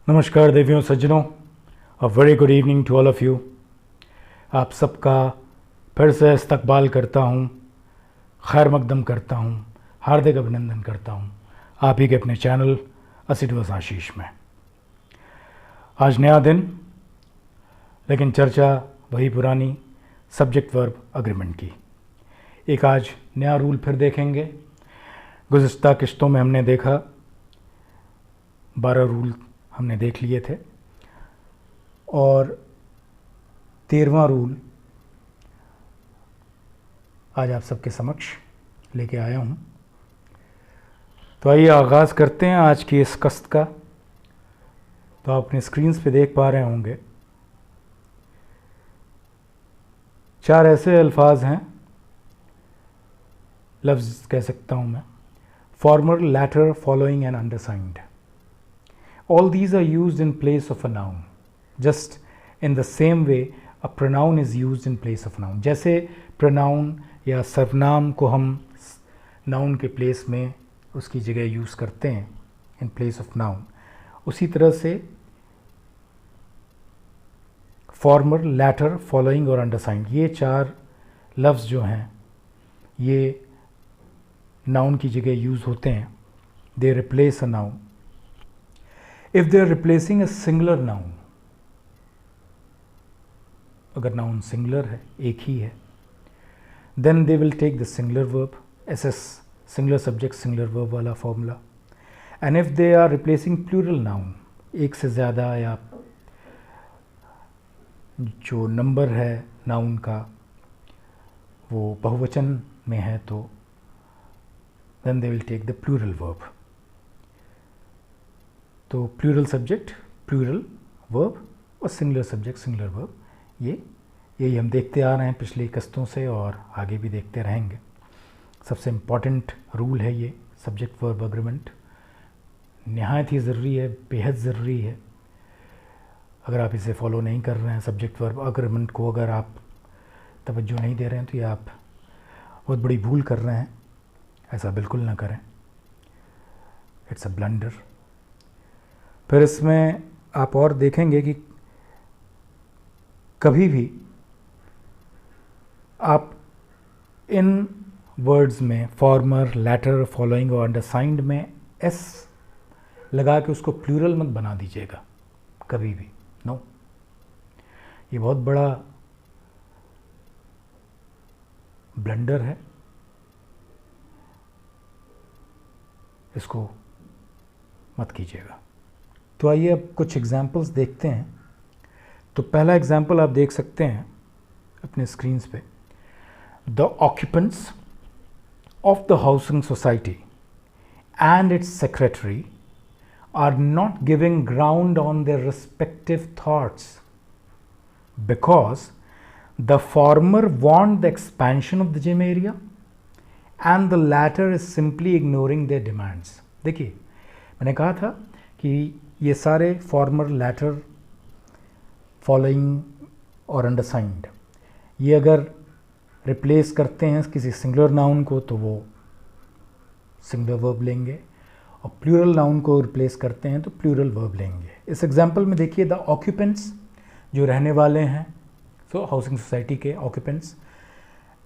नमस्कार देवियों सज्जनों, a very good evening to all of you. आप सबका फिर से इस्तकबाल करता हूँ, खैर मकदम करता हूँ, हार्दिक अभिनंदन करता हूँ आप ही के अपने चैनल असिडवस आशीष में। आज नया दिन, लेकिन चर्चा वही पुरानी, सब्जेक्ट वर्ब अग्रीमेंट की। एक आज नया रूल फिर देखेंगे। गुज़िश्ता किश्तों में हमने देखा 12 रूल हमने देख लिए थे और 13वां रूल आज आप सबके समक्ष लेके आया हूँ। तो आइए आगाज़ करते हैं आज की इस कस्त का। तो आप अपने स्क्रीन्स पे देख पा रहे होंगे 4 ऐसे अल्फाज हैं, लफ्ज़ कह सकता हूँ मैं, former, latter, following and undersigned. All these are used in place of a noun. Just in the same way a pronoun is used in place of noun. जैसे pronoun या सर्वनाम को हम noun के place में उसकी जगह यूज़ करते हैं in place of noun, उसी तरह से former, latter, following और undersigned, ये 4 लफ्ज़ जो हैं ये noun की जगह यूज़ होते हैं. They replace a noun. If they are replacing a singular noun, अगर noun singular है, एक ही है, then they will take the singular verb, SS, singular subject singular verb वाला formula. And if they are replacing plural noun, एक से ज़्यादा या जो नंबर है noun का वो बहुवचन में है तो then they will take the plural verb. तो प्लूरल सब्जेक्ट प्लूरल वर्ब और सिंगुलर सब्जेक्ट सिंगुलर वर्ब, यही हम देखते आ रहे हैं पिछली कस्तों से और आगे भी देखते रहेंगे। सबसे इम्पॉर्टेंट रूल है ये सब्जेक्ट वर्ब अग्रीमेंट, नहायत ही ज़रूरी है, बेहद ज़रूरी है। अगर आप इसे फॉलो नहीं कर रहे हैं सब्जेक्ट वर्ब अग्रीमेंट को, अगर आप तवज्जो नहीं दे रहे हैं तो ये आप बहुत बड़ी भूल कर रहे हैं। ऐसा बिल्कुल ना करें, इट्स अ ब्लंडर। फिर इसमें आप और देखेंगे कि कभी भी आप इन वर्ड्स में फॉर्मर, लैटर, फॉलोइंग और अंडरसाइंड में एस लगा के उसको प्लूरल मत बना दीजिएगा कभी भी, नो। ये बहुत बड़ा ब्लंडर है, इसको मत कीजिएगा। तो आइए अब कुछ एग्जाम्पल्स देखते हैं। तो पहला एग्जाम्पल आप देख सकते हैं अपने स्क्रीन्स पे। The occupants of the housing society and its secretary are not giving ground on their respective thoughts because the former want the expansion of the gym area and the latter is simply ignoring their demands. देखिए, मैंने कहा था कि ये सारे farmer, latter, following और अंडरसाइंड ये अगर रिप्लेस करते हैं किसी सिंगुलर नाउन को तो वो सिंगुलर वर्ब लेंगे, और प्लूरल नाउन को रिप्लेस करते हैं तो प्लूरल वर्ब लेंगे। इस एग्जांपल में देखिए, द ऑक्यूपेंट्स जो रहने वाले हैं, सो हाउसिंग सोसाइटी के occupants,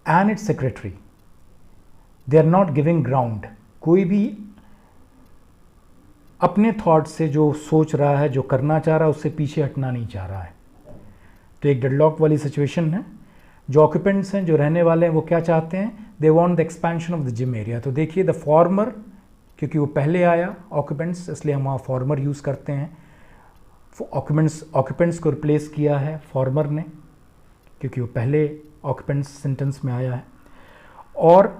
and its secretary, they are not giving ground. कोई भी अपने थॉट से जो सोच रहा है, जो करना चाह रहा है, उससे पीछे हटना नहीं चाह रहा है। तो एक डेडलॉक वाली सिचुएशन है। जो ऑक्यूपेंट्स हैं, जो रहने वाले हैं, वो क्या चाहते हैं? They want the expansion of the gym area. तो देखिए, द फॉर्मर, क्योंकि वो पहले आया ऑक्यूपेंट्स, इसलिए हम वहाँ फॉर्मर यूज़ करते हैं। ऑक्यूपेंट्स को रिप्लेस किया है फॉर्मर ने, क्योंकि वो पहले ऑक्यूपेंट्स सेंटेंस में आया है। और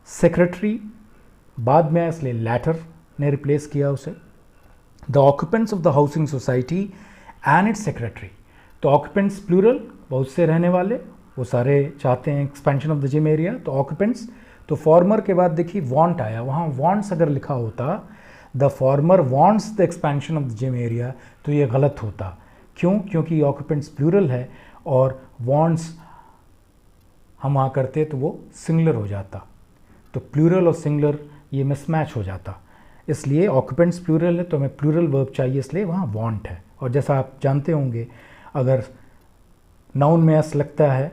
सेक्रेटरी बाद में आया, इसलिए लैटर ने रिप्लेस किया उसे। The occupants of the housing society and its secretary. तो ऑक्यूपेंट्स प्लूरल, बहुत से रहने वाले, वो सारे चाहते हैं expansion of the gym area, तो ऑक्यूपेंट्स। तो फॉर्मर के बाद देखिए वांट आया, वहाँ वांट्स अगर लिखा होता, the former wants the expansion of the gym area, तो ये गलत होता। क्यों? क्योंकि ऑक्यूपेंट्स प्लूरल है और वांट्स हम वहाँ करते तो वो सिंगुलर हो जाता, तो प्लूरल और सिंगुलर ये मिसमैच हो जाता। इसलिए ऑक्यूपेंट्स प्लूरल है तो हमें प्लूरल वर्ब चाहिए, इसलिए वहाँ वांट है। और जैसा आप जानते होंगे अगर नाउन में एस लगता है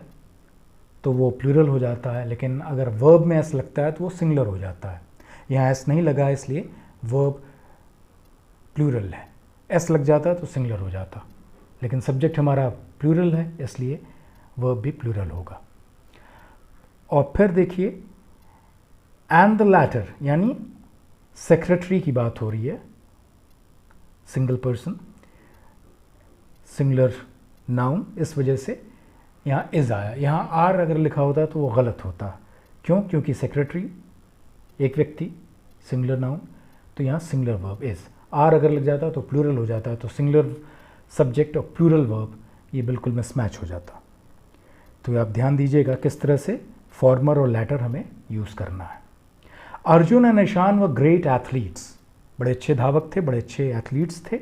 तो वो प्लूरल हो जाता है, लेकिन अगर वर्ब में एस लगता है तो वो सिंगुलर हो जाता है। यहाँ एस नहीं लगा है इसलिए वर्ब प्लूरल है, एस लग जाता तो सिंगुलर हो जाता, लेकिन सब्जेक्ट हमारा प्लूरल है इसलिए वर्ब भी प्लूरल होगा। और फिर देखिए एंड द लैटर, यानी सेक्रेटरी की बात हो रही है, सिंगल पर्सन, सिंगुलर नाउन, इस वजह से यहाँ इज़ आया। यहाँ आर अगर लिखा होता तो वो गलत होता। क्यों? क्योंकि सेक्रेटरी एक व्यक्ति, सिंगुलर नाउन, तो यहाँ सिंगुलर वर्ब इज़। आर अगर लग जाता तो प्लूरल हो जाता, तो सिंगुलर सब्जेक्ट और प्लूरल वर्ब ये बिल्कुल मिसमैच हो जाता। तो आप ध्यान दीजिएगा किस तरह से फॉर्मर और लैटर हमें यूज़ करना है। अर्जुन एंड ईशान व ग्रेट एथलीट्स, बड़े अच्छे धावक थे, बड़े अच्छे एथलीट्स थे।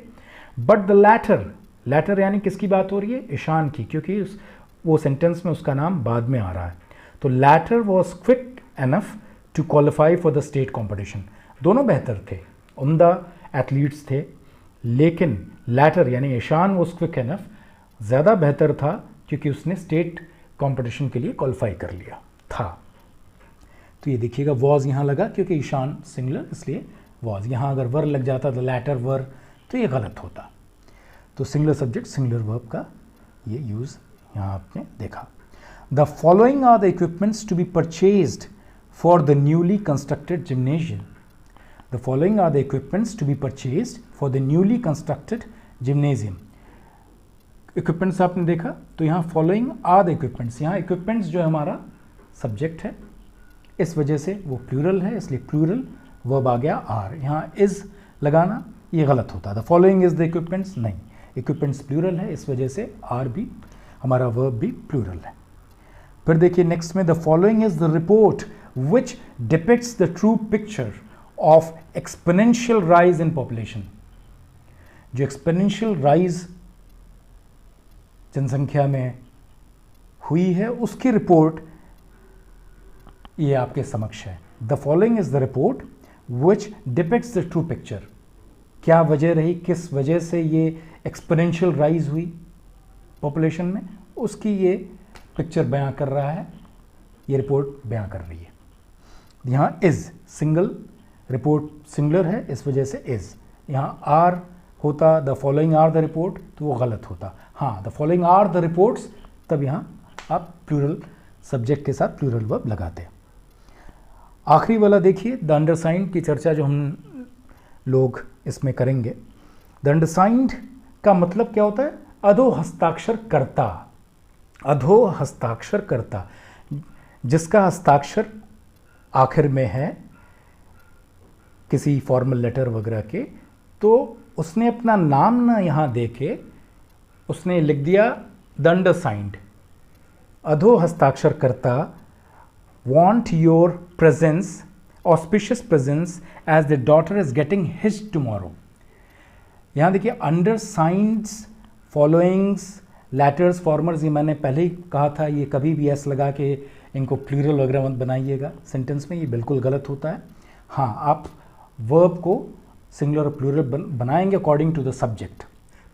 बट द लैटर, लैटर यानी किसकी बात हो रही है? ईशान की, क्योंकि वो सेंटेंस में उसका नाम बाद में आ रहा है। तो latter was quick enough to qualify for the state competition. दोनों बेहतर थे, उम्दा एथलीट्स थे, लेकिन लैटर यानी ईशान वॉज क्विक एनफ ज़्यादा बेहतर था क्योंकि उसने स्टेट कॉम्पिटिशन के लिए क्वालिफाई कर लिया था। तो ये देखिएगा वॉज यहाँ लगा क्योंकि ईशान सिंगुलर, इसलिए वॉज। यहाँ अगर वर लग जाता द लैटर वर तो ये गलत होता। तो सिंगुलर सब्जेक्ट सिंगुलर वर्ब का ये यूज़ यहाँ आपने देखा। The following are the equipments to be purchased for the newly constructed gymnasium. The following are the equipments to be purchased for the newly constructed gymnasium. Equipments आपने देखा, तो यहाँ following are the equipments, यहाँ equipments जो हमारा subject है, इस वजह से वो प्लूरल है, इसलिए प्लूरल वर्ब आ गया आर। यहाँ इज़ लगाना ये गलत होता। The following is the equipments, नहीं, इक्विपमेंट्स प्लूरल है, इस वजह से आर भी हमारा वर्ब भी प्लूरल है। फिर देखिए नेक्स्ट में, the following is the report which depicts the true picture of exponential rise in population. जो एक्सपोनेंशियल राइज जनसंख्या में हुई है उसकी रिपोर्ट ये आपके समक्ष है। The following is the report which depicts the true picture. क्या वजह रही, किस वजह से ये एक्सपोनेंशियल राइज हुई पॉपुलेशन में, उसकी ये पिक्चर बयां कर रहा है, ये रिपोर्ट बयां कर रही है। यहाँ इज़ सिंगल, रिपोर्ट सिंगुलर है, इस वजह से इज़। यहाँ आर होता the following are the report तो वो गलत होता। हाँ, the following are the reports, तब यहाँ आप प्लूरल सब्जेक्ट के साथ प्लूरल वर्ब लगाते हैं। आखिरी वाला देखिए, द अंडरसाइंड की चर्चा जो हम लोग इसमें करेंगे। द अंडरसाइंड का मतलब क्या होता है? अधो हस्ताक्षर कर्ता। अधो हस्ताक्षर कर्ता, जिसका हस्ताक्षर आखिर में है किसी फॉर्मल लेटर वगैरह के, तो उसने अपना नाम ना यहाँ दे के उसने लिख दिया द अंडरसाइंड। अधो हस्ताक्षर करता want your presence, auspicious presence, as the daughter is getting hitched tomorrow। यहाँ देखिए undersigns, followings, letters, formers, ये मैंने पहले ही कहा था, ये कभी भी एस लगा के इनको प्लूरल वगैरह मत बनाइएगा सेंटेंस में, ये बिल्कुल गलत होता है। हाँ, आप वर्ब को सिंगुलर और प्लूरल बनाएंगे अकॉर्डिंग टू द सब्जेक्ट।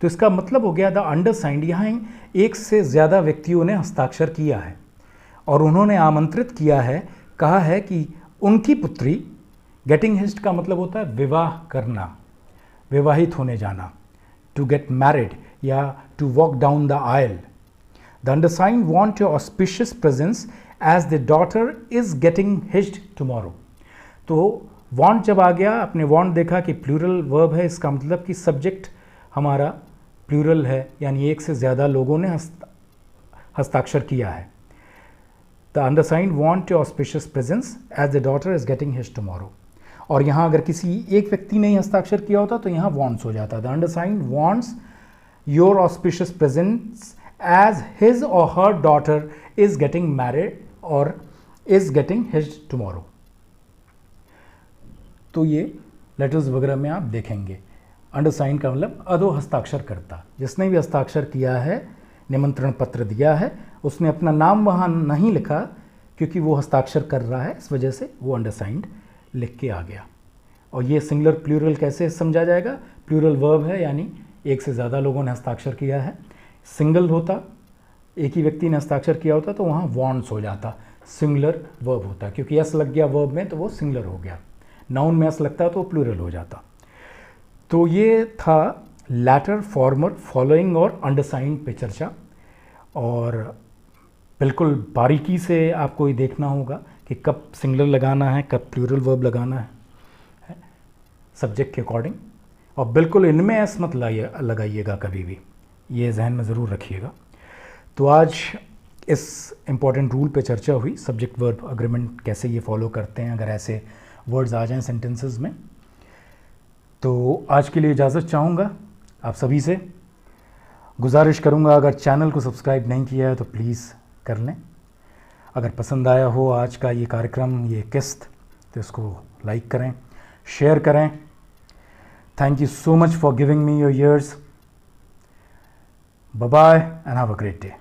तो इसका मतलब हो गया द अंडरसाइंड, यहाँ एक से ज़्यादा व्यक्तियों ने हस्ताक्षर किया है और उन्होंने आमंत्रित किया है, कहा है कि उनकी पुत्री, गेटिंग हिच्ड का मतलब होता है विवाह करना, विवाहित होने जाना, टू गेट मैरिड या to walk down the aisle. The undersigned want your auspicious presence as the daughter is getting hitched tomorrow. तो वॉन्ट जब आ गया, आपने वॉन्ट देखा कि प्लूरल वर्ब है, इसका मतलब कि सब्जेक्ट हमारा प्लूरल है, यानी एक से ज़्यादा लोगों ने हस्ताक्षर किया है। The undersigned want your auspicious presence as the daughter is getting hitched tomorrow. और यहाँ अगर किसी एक व्यक्ति ने ही हस्ताक्षर किया होता तो यहाँ वॉन्ट्स हो जाता। The undersigned wants your auspicious presence as his और her daughter is getting married और इज गेटिंग हिच्ड टुमारो। तो ये लेटर्स वगैरह में आप देखेंगे, अंडरसाइन का मतलब अधो हस्ताक्षर करता, जिसने भी हस्ताक्षर किया है, निमंत्रण पत्र दिया है, उसने अपना नाम वहाँ नहीं लिखा क्योंकि वो हस्ताक्षर कर रहा है, इस वजह से वो अंडरसाइंड लिख के आ गया। और ये सिंगुलर प्लूरल कैसे समझा जाएगा? प्लूरल वर्ब है, यानी एक से ज़्यादा लोगों ने हस्ताक्षर किया है। सिंगल होता, एक ही व्यक्ति ने हस्ताक्षर किया होता तो वहाँ वॉन्ट्स हो जाता, सिंगुलर वर्ब होता, क्योंकि एस लग गया वर्ब में तो वो सिंगुलर हो गया। नाउन में एस लगता तो वो प्लूरल हो जाता। तो ये था लैटर, फॉर्मर, फॉलोइंग और अंडरसाइंड पे चर्चा। और बिल्कुल बारीकी से आपको ये देखना होगा कि कब सिंगुलर लगाना है, कब प्लूरल वर्ब लगाना है सब्जेक्ट के अकॉर्डिंग। और बिल्कुल इनमें एस मत लगाइएगा कभी भी, ये जहन में ज़रूर रखिएगा। तो आज इस इम्पॉर्टेंट रूल पे चर्चा हुई, सब्जेक्ट वर्ब अग्रीमेंट कैसे ये फॉलो करते हैं अगर ऐसे वर्ड्स आ जाएं सेंटेंसेस में। तो आज के लिए इजाज़त चाहूँगा आप सभी से। गुजारिश करूँगा अगर चैनल को सब्सक्राइब नहीं किया है तो प्लीज़ कर लें। अगर पसंद आया हो आज का ये कार्यक्रम, ये किस्त, तो इसको लाइक करें, शेयर करें। Thank you so much for giving me your ears. Bye-bye and have a great day.